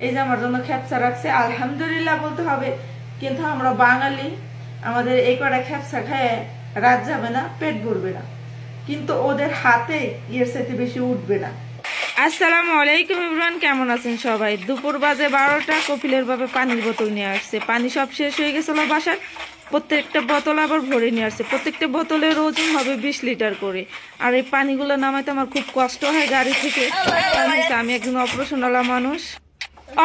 এই যে আমার জন্য খেপসা রাখছে, আলহামদুলিল্লাহ বলতে হবে। কিন্তু আমরা বাঙালি, আমাদের এই কটা খেপসা খায় রাত যাবে না, পেট ভরবে না, কিন্তু ওদের হাতে এর সাথে বেশি উঠবে না। আসসালামু আলাইকুম ইমরান, কেমন আছেন সবাই? দুপুর বাজে 12টা, কপিলের ভাবে পানির বোতল নিয়ে আসছে। পানি সব শেষ হয়ে গেছিল বাসার, প্রত্যেকটা বোতল আবার ভরে নিয়ে আসছে। প্রত্যেকটা বোতলের ওজন হবে 20 লিটার করে। আর এই পানিগুলো নামাইতে আমার খুব কষ্ট হয় গাড়ি থেকে। আমি একজন অপারেশনওয়ালা মানুষ।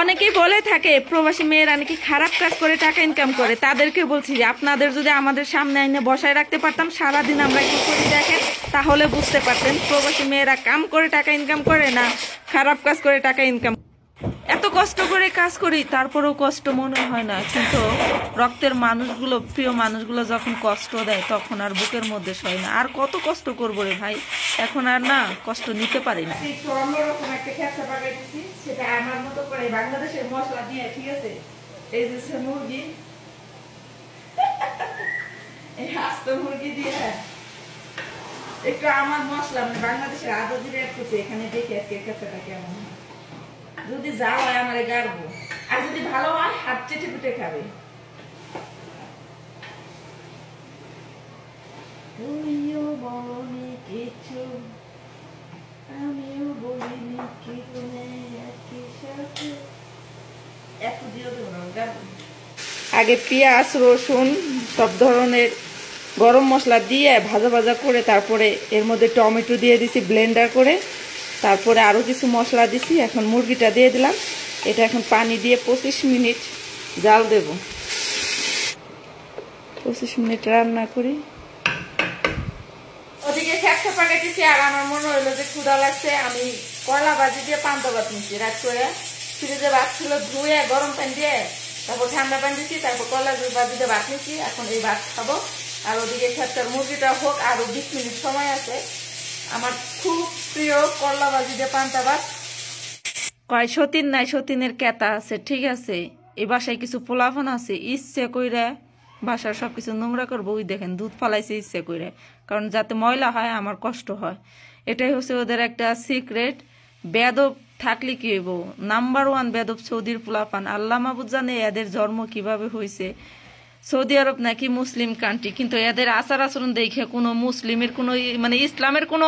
অনেকেই বলে থাকে প্রবাসী মেয়েরা নাকি খারাপ কাজ করে টাকা ইনকাম করে। তাদেরকে বলছি যে আপনাদের যদি আমাদের সামনে এনে বসায় রাখতে পারতাম, সারাদিন আমরা কি করি দেখেন, তাহলে বুঝতে পারতেন প্রবাসী মেয়েরা কাম করে টাকা ইনকাম করে না খারাপ কাজ করে টাকা ইনকাম। এত কষ্ট করে কাজ করি, তারপরেও কষ্ট মনে হয় না। কিন্তু রক্তের মানুষগুলো, প্রিয় মানুষগুলো যখন কষ্ট দেয়, তখন আর বুকের মধ্যে সয় না। আর কত কষ্ট করবো রে ভাই, এখন আর না কষ্ট নিতে পারি না। একটু অন্যরকম একটা খেপসা পাকাইতেছি, সেটা আমার মতো করে বাংলাদেশের মশলা দিয়ে। ঠিক আছে, এই যে মুরগি, এই আস্ত মুরগি দিয়ে একটু আমার মশলা মানে বাংলাদেশের আদা জিরে অ্যাড করছি এখানে। দেখি আজকে খেপসাটা কেমন হয়। যদি যা হয় আমারে গাড়বো, আর যদি ভালো হয় হাত চেটে পুটে খাবে। তুইও বলনি কিছু, আমিও বলিনি কিছু, একই সাথে এত দিও দেবো না, গাড়বো। আগে পেঁয়াজ রসুন সব ধরনের গরম মশলা দিয়ে ভাজা ভাজা করে, তারপরে এর মধ্যে টমেটো দিয়ে দিছি ব্লেন্ডার করে, তারপরে আরো কিছু মশলা দিছি। এখন মুরগিটা দিয়ে দিলাম। এটা এখন পানি দিয়ে 25 মিনিট জাল দেব। 25 মিনিট রান্না করি। ওদিকে খেপসা পাকাইতেছি, আর আমার মনে হইলো যে ক্ষুধা লাগছে। আমি কয়লা ভাজি দিয়ে পান্তা ভাত নিচ্ছি রাত করে। ফ্রিজে ভাত ছিল, ধুয়ে গরম পানি দিয়ে তারপর ঠান্ডা পানি দিচ্ছি, তারপর কয়লা ভাজি দিয়ে ভাত নিচ্ছি। এখন এই ভাত খাবো। আর ওদিকে খেপসার মুরগিটা হোক, আরো 20 মিনিট সময় আছে। আমার খুব প্রিয় করলা ভাজি দিয়ে পান্তা ভাত। কয় সতীন নাই, সতীনের কেতা আছে। ঠিক আছে, এই বাসায় কিছু পোলাফান আছে, ইচ্ছে কইরা বাসার সবকিছু নোংরা করবো। ওই দেখেন দুধ ফালাইছে ইচ্ছে কইরা, কারণ যাতে ময়লা হয় আমার কষ্ট হয়। এটাই হচ্ছে ওদের একটা সিক্রেট। বেদব থাকলে কি হইব, নাম্বার 1 বেদব সৌদির পোলাপান। আল্লাহ মাহবুদ জানে এদের জন্ম কিভাবে হয়েছে। সৌদি আরব নাকি মুসলিম কান্ট্রি, কিন্তু এদের আচার আচরণ দেখে কোনো মুসলিমের কোনো মানে ইসলামের কোনো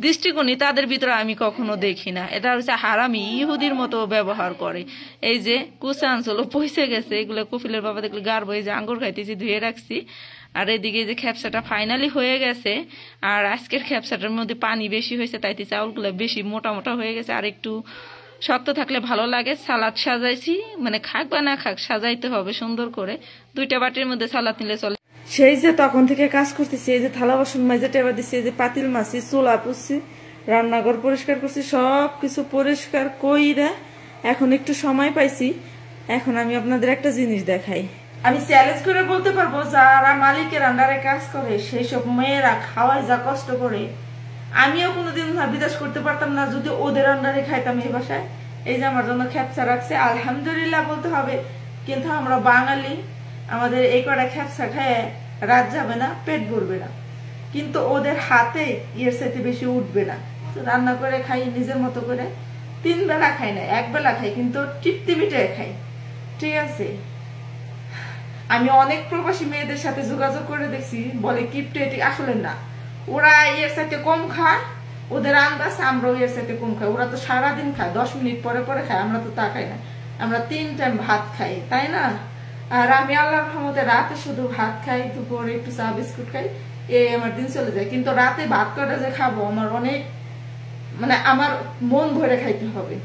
দৃষ্টিকোণই তাদের ভিতরে আমি কখনো দেখি না। এটা হচ্ছে হারামি, ইহুদির মতো ব্যবহার করে। এই যে কুচা অঞ্চল পয়সে গেছে, এগুলো কপিলের বাবা দেখলে গার্ব। এই যে আঙ্গুর খাইতেছি, ধুয়ে রাখছি। আর এদিকে যে খেপসাটা ফাইনালি হয়ে গেছে। আর আজকের খেপসাটার মধ্যে পানি বেশি হয়েছে, তাইতে চাউলগুলো বেশি মোটা মোটা হয়ে গেছে। আর একটু শক্ত থাকলে ভালো লাগে। সালাদ সাজাইছি, মানে খাক বা না খাক সাজাইতে হবে সুন্দর করে। 2টা বাটির মধ্যে সালাদ নিলে চলে। সেই যে তখন থেকে কাজ করতেছি, এই যে থালা বাসন মেজে টেবা দিচ্ছি, এই যে পাতিল মাছি, চুলা পুষছি, রান্নাঘর পরিষ্কার করছি, সব কিছু পরিষ্কার কইরা এখন একটু সময় পাইছি। এখন আমি আপনাদের একটা জিনিস দেখাই। আমি চ্যালেঞ্জ করে বলতে পারবো, যারা মালিকের আন্ডারে কাজ করে সেই সব মেয়েরা খাওয়ায় যা কষ্ট করে, আমিও কোনোদিন বিদেশ করতে পারতাম না যদি ওদের আন্ডারে খাইতাম এই বাসায়। এই যে আমার জন্য খেপসা রাখছে, আলহামদুলিল্লাহ বলতে হবে। কিন্তু আমরা বাঙালি, আমাদের এই কটা খেপসা খায় রাত যাবে না, পেট ভরবে না, কিন্তু ওদের হাতে এর সাথে বেশি উঠবে না। রান্না করে খাই নিজের মতো করে। 3 বেলা খাই না, 1 বেলা খাই, কিন্তু তৃপ্তি মিটায় খাই। ঠিক আছে, আমি অনেক প্রবাসী মেয়েদের সাথে যোগাযোগ করে দেখছি, বলে কিপটে। আসলে না, ওরা এর সাথে কম খায়, ওদের আন্দাজ। আমরাও এর সাথে কম খাই। ওরা তো সারাদিন খায়, 10 মিনিট পরে পরে খায়, আমরা তো তা খাই না। আমরা 3 টাইম ভাত খাই, তাই না? আর আমি আল্লাহর রহমতে রাতে শুধু ভাত খাই, দুপুরে একটু চা বিস্কুট খাই, এই আমার দিন চলে যায়। কিন্তু রাতে ভাত কটা যে খাবো, আমার অনেক মানে আমার মন ভরে খাইতে হবে।